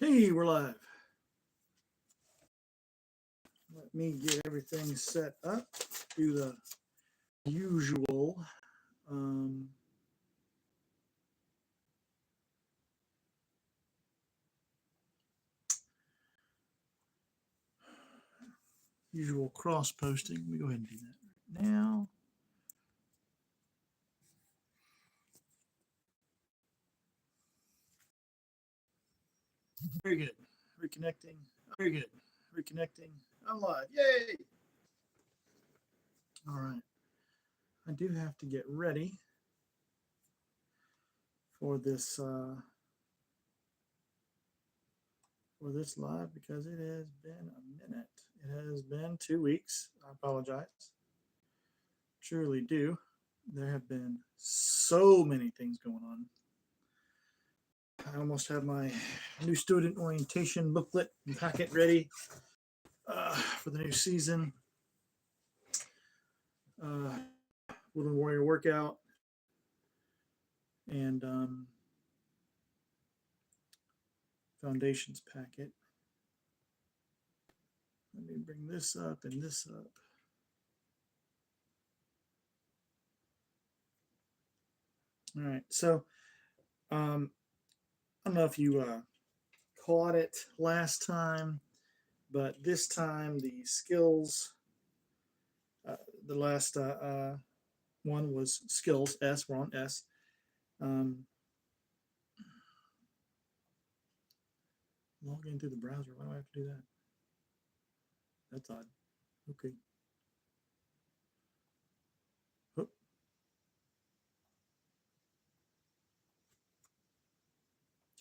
Hey, we're live. Let me get everything set up. Do the usual. Um, Usual cross posting. Let me go ahead and do that right now. Very good. Reconnecting. Very good. Reconnecting. I'm live. Yay! All right. I do have to get ready for this live because it has been a minute. It has been 2 weeks. I apologize. Truly do. There have been so many things going on. I almost have my new student orientation booklet and packet ready for the new season. Woodland Warrior workout and foundations packet. Let me bring this up and this up. All right, so I don't know if you caught it last time, but this time the skills, the last one was skills S. We're on S. Log in through the browser. Why do I have to do that? That's odd. Okay. Oh.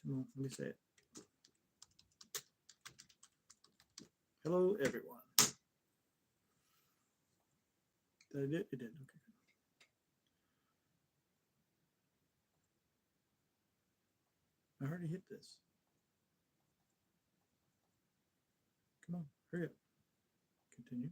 Come on, let me say it. Hello, everyone. Did I do it? It did. Okay. I already hit this. Come on, hurry up. Continue.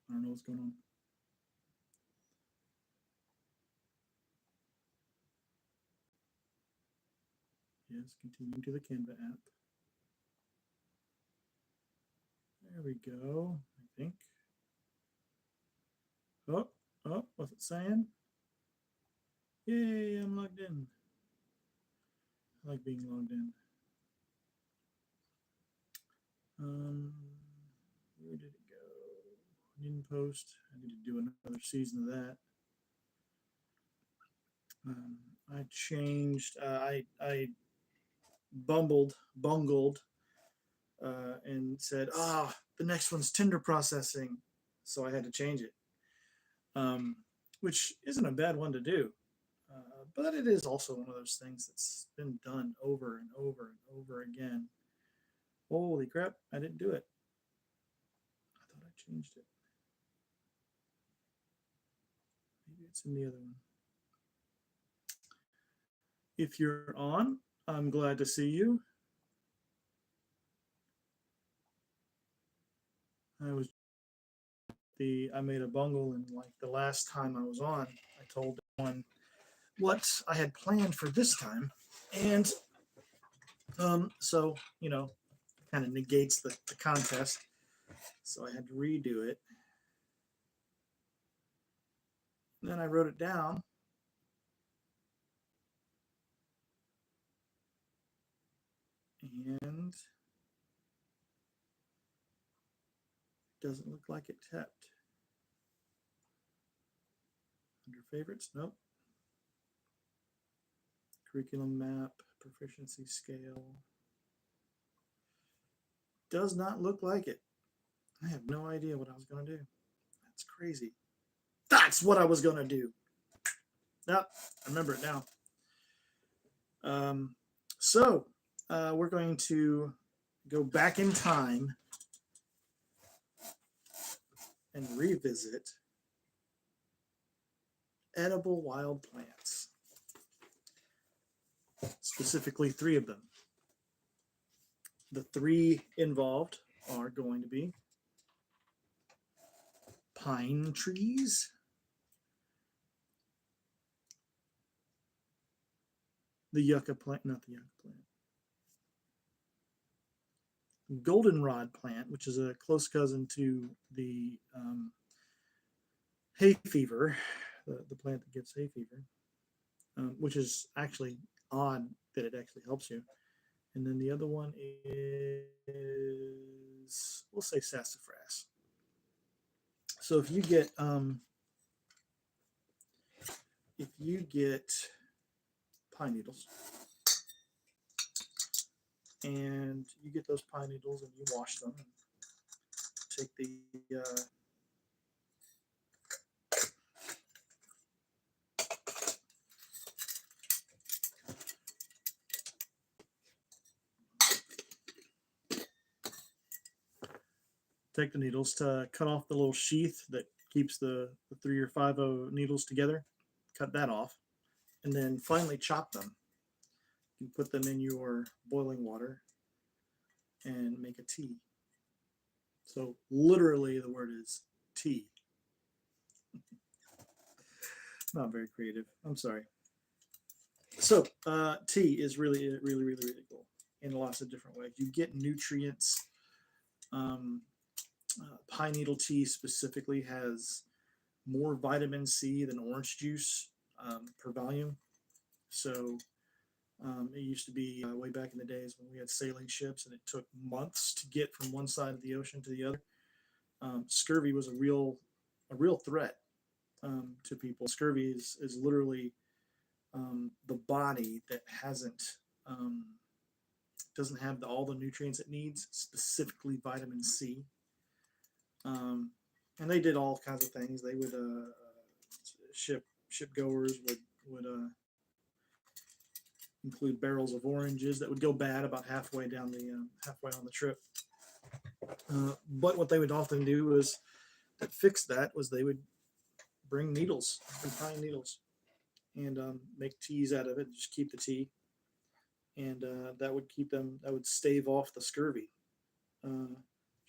I don't know what's going on. Yes, continue to the Canva app. There we go, I think. Oh, what's it saying? Yay, I'm logged in. I like being logged in. Where did it go? Didn't post. I need to do another season of that. I changed. I bungled, and said, the next one's Tinder processing, so I had to change it. Which isn't a bad one to do, but it is also one of those things that's been done over and over and over again. Holy crap! I didn't do it. I thought I changed it. Maybe it's in the other one. If you're on, I'm glad to see you. I made a bungle, and like the last time I was on, I told everyone what I had planned for this time, and so kind of negates the contest. So I had to redo it. And then I wrote it down. And it doesn't look like it tapped. Under favorites, nope. Curriculum map, proficiency scale. Does not look like it. I have no idea what I was going to do. That's crazy. That's what I was going to do. Nope, I remember it now. So we're going to go back in time and revisit edible wild plants, specifically 3 of them. The 3 involved are going to be pine trees. The yucca plant, not the yucca plant. Goldenrod plant, which is a close cousin to the hay fever, the plant that gives hay fever, which is actually odd that it actually helps you. And then the other one is, we'll say sassafras. So if you get pine needles, and you get those pine needles and you wash them, and take the take the needles to cut off the little sheath that keeps the 3 or 5 needles together. Cut that off, and then finally chop them. You put them in your boiling water and make a tea. So literally the word is tea. Not very creative. I'm sorry. So tea is really, really, really, really cool in lots of different ways. You get nutrients. Pine needle tea specifically has more vitamin C than orange juice per volume. So it used to be way back in the days when we had sailing ships and it took months to get from one side of the ocean to the other. Scurvy was a real threat to people. Scurvy is literally the body that doesn't have all the nutrients it needs, specifically vitamin C. And they did all kinds of things. They would shipgoers would include barrels of oranges that would go bad about halfway on the trip. But what they would often do was that fix that was they would bring needles, pine needles, and make teas out of it. Just keep the tea, and that would stave off the scurvy,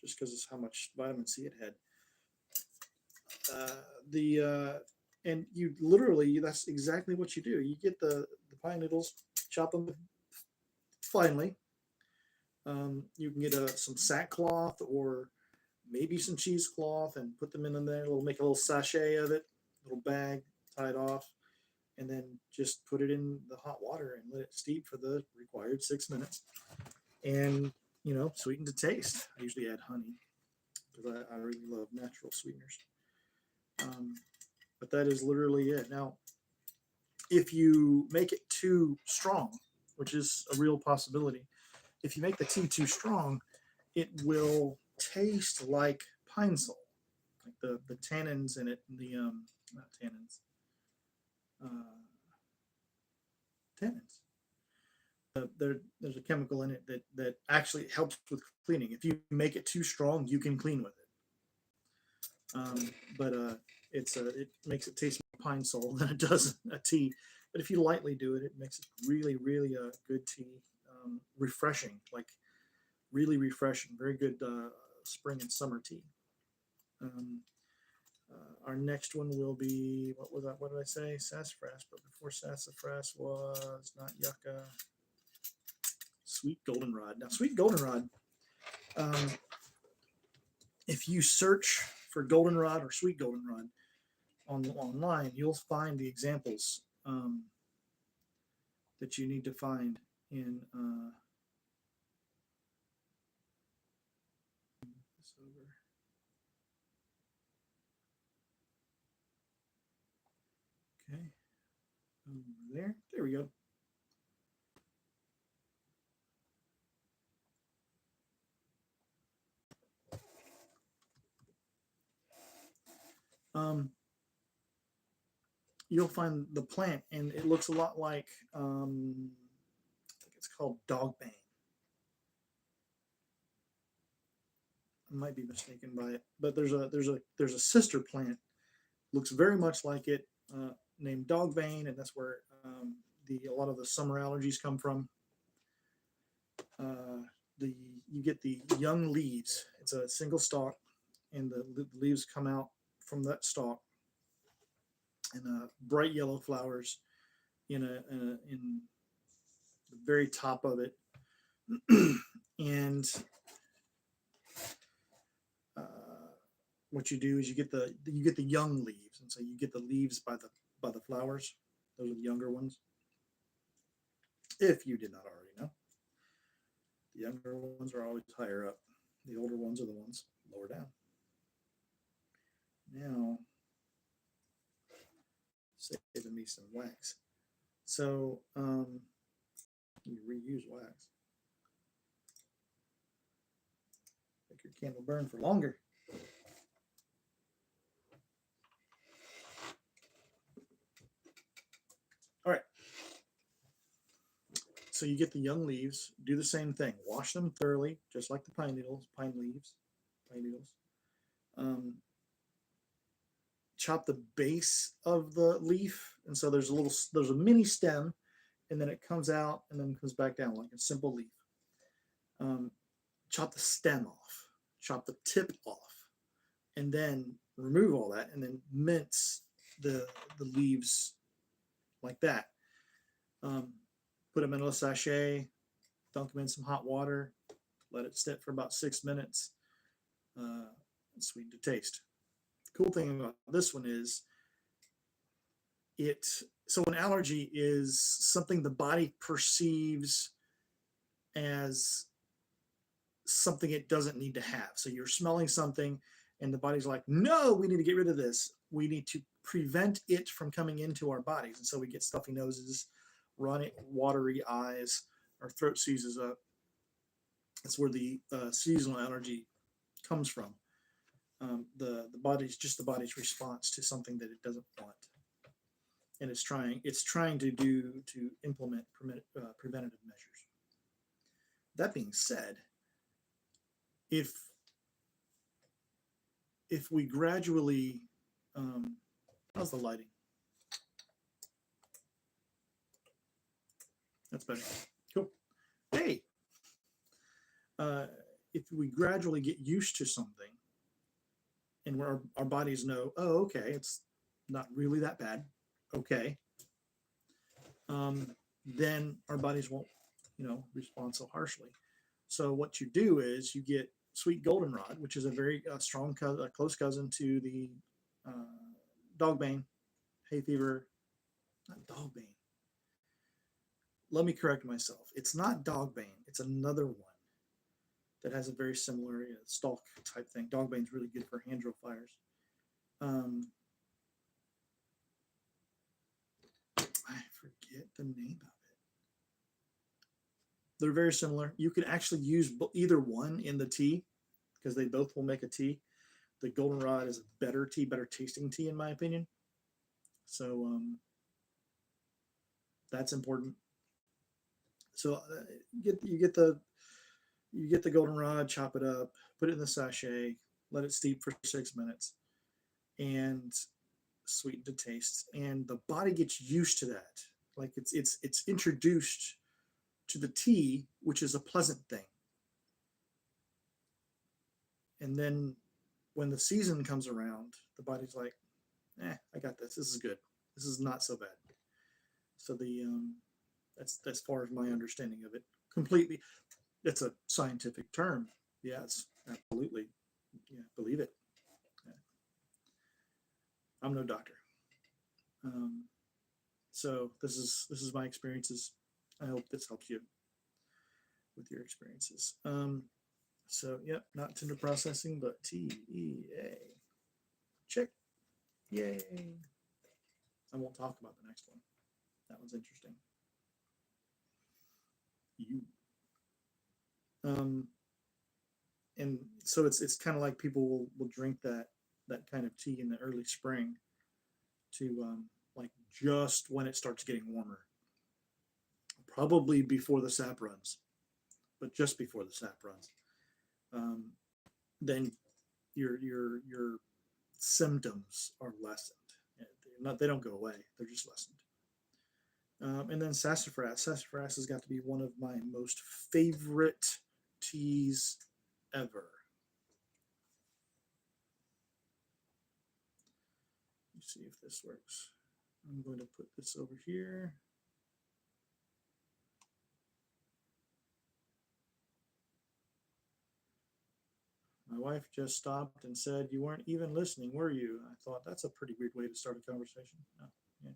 just because of how much vitamin C it had. And you literally, that's exactly what you do. You get the pine needles, chop them finely. You can get some sackcloth or maybe some cheesecloth and put them in there. Make a little sachet of it, little bag, tie it off, and then just put it in the hot water and let it steep for the required 6 minutes. And sweeten to taste. I usually add honey because I really love natural sweeteners. But that is literally it. Now, if you make it too strong, which is a real possibility, if you make the tea too strong, it will taste like pine sol, like the tannins in it, not tannins, tannins. There's a chemical in it that actually helps with cleaning. If you make it too strong, you can clean with it. But it makes it taste more pine sol than it does a tea. But if you lightly do it, it makes it really, really a good tea. Refreshing, like really refreshing. Very good spring and summer tea. Our next one will be, what was that? What did I say? Sassafras. But before sassafras was not yucca. Sweet goldenrod. Now, sweet goldenrod. If you search for goldenrod or sweet goldenrod online, you'll find the examples that you need to find in this over. Okay, over there we go. You'll find the plant, and it looks a lot like I think it's called dogbane. I might be mistaken by it, but there's a sister plant, looks very much like it, named dogbane, and that's where a lot of the summer allergies come from. You get the young leaves. It's a single stalk, and the leaves come out from that stalk, and bright yellow flowers in the very top of it. And uh, what you do is you get the young leaves, and so you get the leaves by the flowers. Those are the younger ones. If you did not already know, the younger ones are always higher up. The older ones are the ones lower down. Now, saving me some wax. So you reuse wax. Make your candle burn for longer. All right. So you get the young leaves. Do the same thing. Wash them thoroughly, just like the pine needles, pine leaves, pine needles. Chop the base of the leaf, and so there's a mini stem, and then it comes out and then comes back down like a simple leaf. Chop the stem off, chop the tip off, and then remove all that, and then mince the leaves like that. Put them in a sachet, dunk them in some hot water, let it sit for about 6 minutes, sweeten to taste. The cool thing about this one is so an allergy is something the body perceives as something it doesn't need to have. So you're smelling something and the body's like, no, we need to get rid of this. We need to prevent it from coming into our bodies. And so we get stuffy noses, runny, watery eyes, our throat seizes up. That's where the seasonal allergy comes from. The body's response to something that it doesn't want, and it's trying to implement preventative measures. That being said, if we gradually, how's the lighting? That's better. Cool. Hey, if we gradually get used to something, and where our bodies know, oh, okay, it's not really that bad, okay, then our bodies won't, respond so harshly. So what you do is you get sweet goldenrod, which is a very strong, close cousin to the dogbane, hay fever, not dogbane. Let me correct myself. It's not dogbane. It's another one that has a very similar stalk type thing. Dogbane's really good for hand drill fires. I forget the name of it. They're very similar. You can actually use either one in the tea because they both will make a tea. The goldenrod is a better tea, better tasting tea in my opinion. So that's important. So you get the goldenrod, chop it up, put it in the sachet, let it steep for 6 minutes, and sweeten to taste. And the body gets used to that. Like it's introduced to the tea, which is a pleasant thing. And then when the season comes around, the body's like, I got this. This is good. This is not so bad. So that's as far as my understanding of it. Completely, it's a scientific term. Yes, absolutely. Yeah, believe it. Yeah. I'm no doctor. So this is my experiences. I hope this helps you with your experiences. So yep, not tender processing, but TEA. Check. Yay. I won't talk about the next one. That one's interesting. And so it's kind of like people will drink that kind of tea in the early spring to like just when it starts getting warmer, probably before the sap runs, but just before the sap runs. Then your symptoms are lessened. They don't go away. They're just lessened. And then sassafras. Sassafras has got to be one of my most favorite teas ever. see if this works. I'm going to put this over here. My wife just stopped and said, "You weren't even listening, were you?" I thought that's a pretty weird way to start a conversation. No, yeah.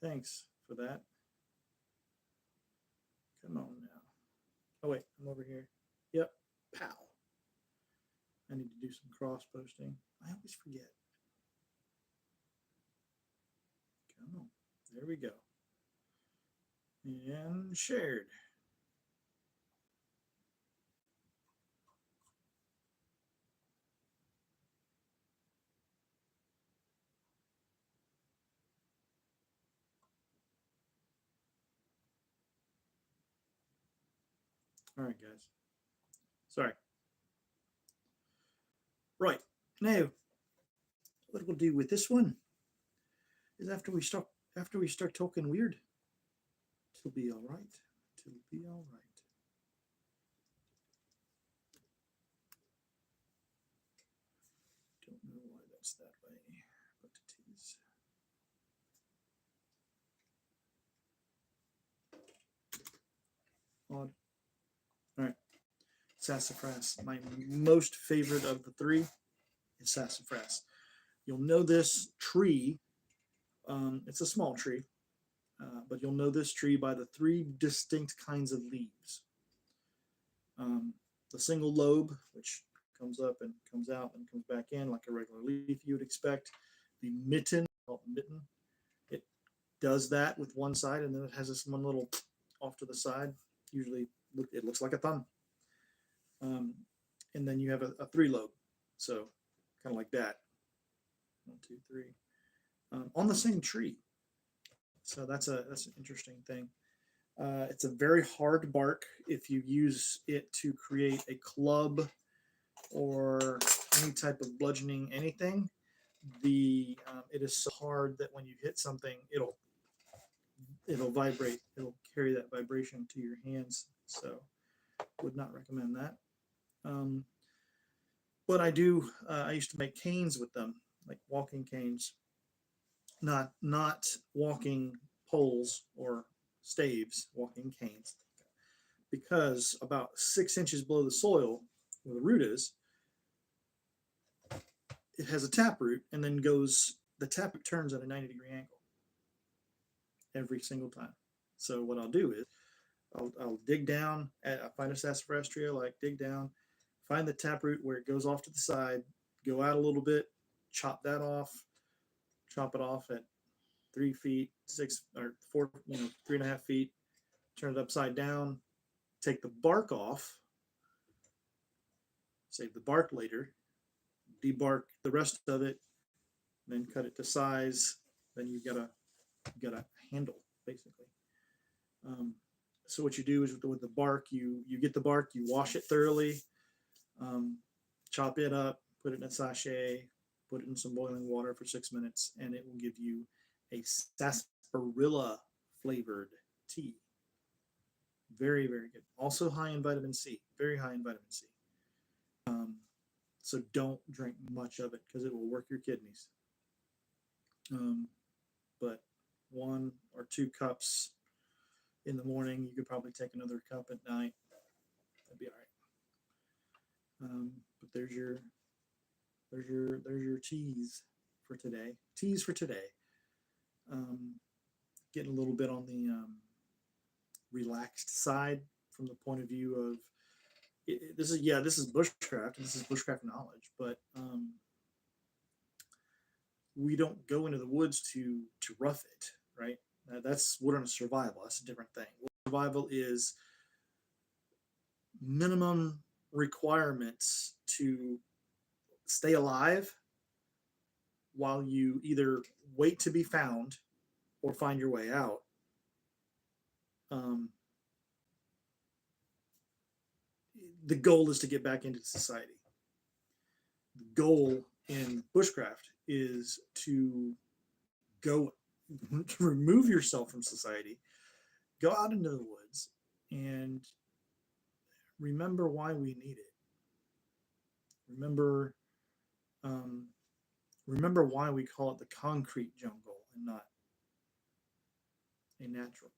Thanks for that. Come on now. Oh, wait, I'm over here. Yep. Pow. I need to do some cross posting. I always forget. Come on. There we go. And shared. All right, guys. Sorry. Right. Now, what we'll do with this one is after we start talking weird, it'll be all right. It'll be all right. Don't know why that's that way, but it is. Odd. All right. Sassafras. My most favorite of the three is sassafras. You'll know this tree. It's a small tree, but you'll know this tree by the three distinct kinds of leaves. The single lobe, which comes up and comes out and comes back in like a regular leaf you would expect. The mitten, called mitten, it does that with one side, and then it has this one little off to the side. Usually, it looks like a thumb. And then you have a three lobe, so kind of like that. 1, 2, 3, on the same tree. So that's an interesting thing. It's a very hard bark. If you use it to create a club or any type of bludgeoning anything, it is so hard that when you hit something, it'll vibrate. It'll carry that vibration to your hands. So would not recommend that. But I used to make canes with them, like walking canes, not walking poles or staves, walking canes, because about 6 inches below the soil where the root is, it has a taproot, and then the taproot turns at a 90-degree angle every single time. So what I'll do is I'll dig down, I find a sassafras tree I like, dig down, find the taproot where it goes off to the side, go out a little bit, chop that off, chop it off at 3 feet, 6 or 4, 3.5 feet, turn it upside down, take the bark off, save the bark later, debark the rest of it, then cut it to size. Then you got a handle basically. So what you do is with the bark, you get the bark, you wash it thoroughly, chop it up, put it in a sachet, put it in some boiling water for 6 minutes, and it will give you a sarsaparilla flavored tea. Very, very good. Also high in vitamin C. Very high in vitamin C. So don't drink much of it because it will work your kidneys. But 1 or 2 cups in the morning. You could probably take another cup at night. That'd be all right. But there's your teas for today. Teas for today. Getting a little bit on the relaxed side from the point of view of this is bushcraft, and this is bushcraft knowledge, but we don't go into the woods to rough it, right? That's wilderness survival. That's a different thing. Survival is minimum requirements to stay alive while you either wait to be found or find your way out. The goal is to get back into society. The goal in bushcraft is to remove yourself from society, go out into the woods, and remember why we need it. Remember Remember why we call it the concrete jungle and not a natural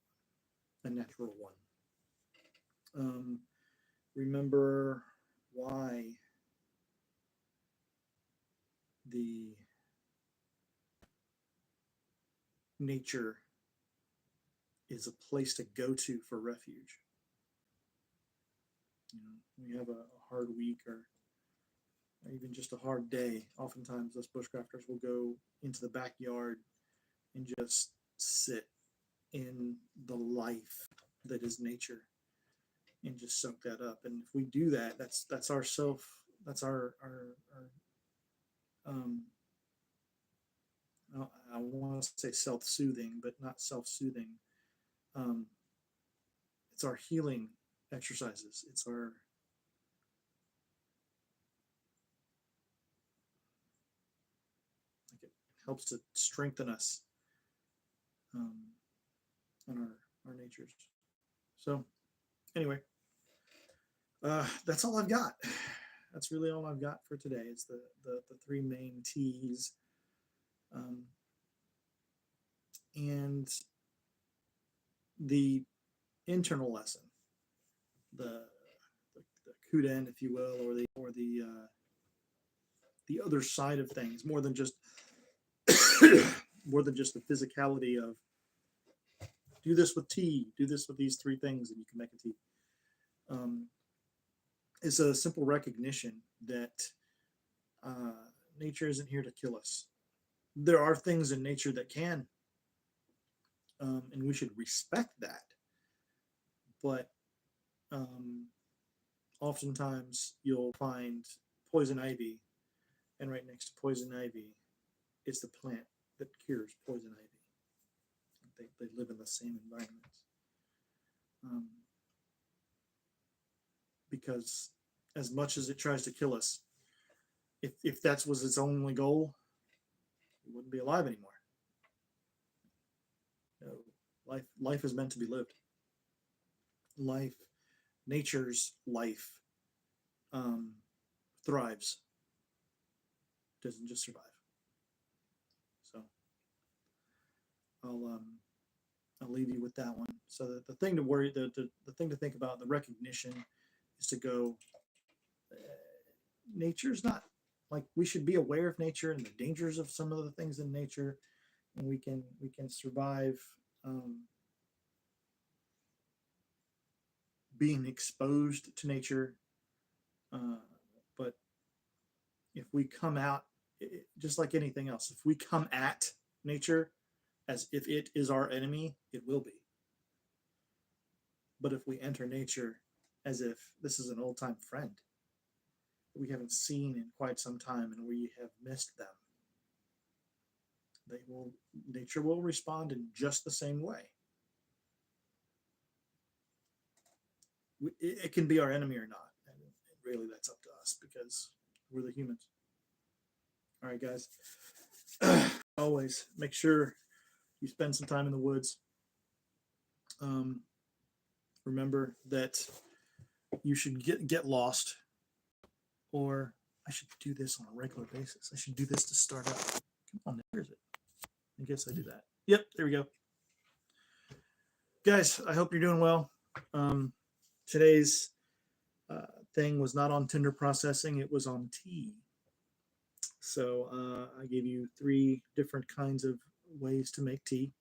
one. Um, remember why the nature is a place to go to for refuge. We have a hard week or even just a hard day. Oftentimes, us bushcrafters will go into the backyard and just sit in the life that is nature and just soak that up. And if we do that, that's our self. That's our I want to say self-soothing, but not self-soothing. Um, it's our healing exercises. It's our like it helps to strengthen us um, in our natures. So anyway, that's all I've got. That's really all I've got for today. It's the three main T's, and the internal lesson, the the kuden, if you will, or the other side of things, more than just more than just the physicality of do this with tea, do this with these three things, and you can make a tea. Is a simple recognition that nature isn't here to kill us. There are things in nature that can, and we should respect that. But oftentimes you'll find poison ivy, and right next to poison ivy is the plant that cures poison ivy. They live in the same environments. Because as much as it tries to kill us, if that was its only goal, it wouldn't be alive anymore. No, life is meant to be lived. Life, nature's life, thrives. Doesn't just survive. So I'll leave you with that one. So the thing to worry, the thing to think about, the recognition is to go. Nature's not like we should be aware of nature and the dangers of some of the things in nature, and we can survive being exposed to nature. But if we come out, just like anything else, if we come at nature as if it is our enemy, it will be. But if we enter nature as if this is an old time friend that we haven't seen in quite some time and we have missed them, nature will respond in just the same way. It can be our enemy or not, and really that's up to us because we're the humans. All right, guys. Always make sure you spend some time in the woods. Remember that you should get lost, or I should do this on a regular basis. I should do this to start out. Come on, there's it. I guess I do that. Yep, there we go. Guys, I hope you're doing well. Today's thing was not on tinder processing, it was on tea. So I gave you 3 different kinds of ways to make tea: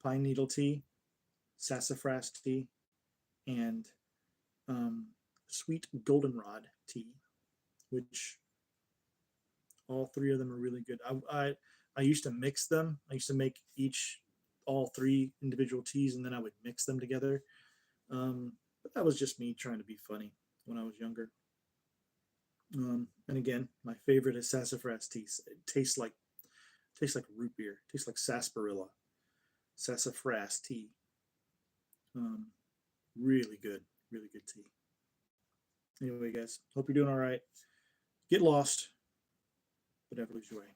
pine needle tea, sassafras tea, and sweet goldenrod tea, which all 3 of them are really good. I used to mix them. I used to make all 3 individual teas, and then I would mix them together. But that was just me trying to be funny when I was younger. And again, my favorite is sassafras tea. It tastes like root beer. It tastes like sarsaparilla. Sassafras tea. Really good tea. Anyway, guys, hope you're doing all right. Get lost, but never lose your way.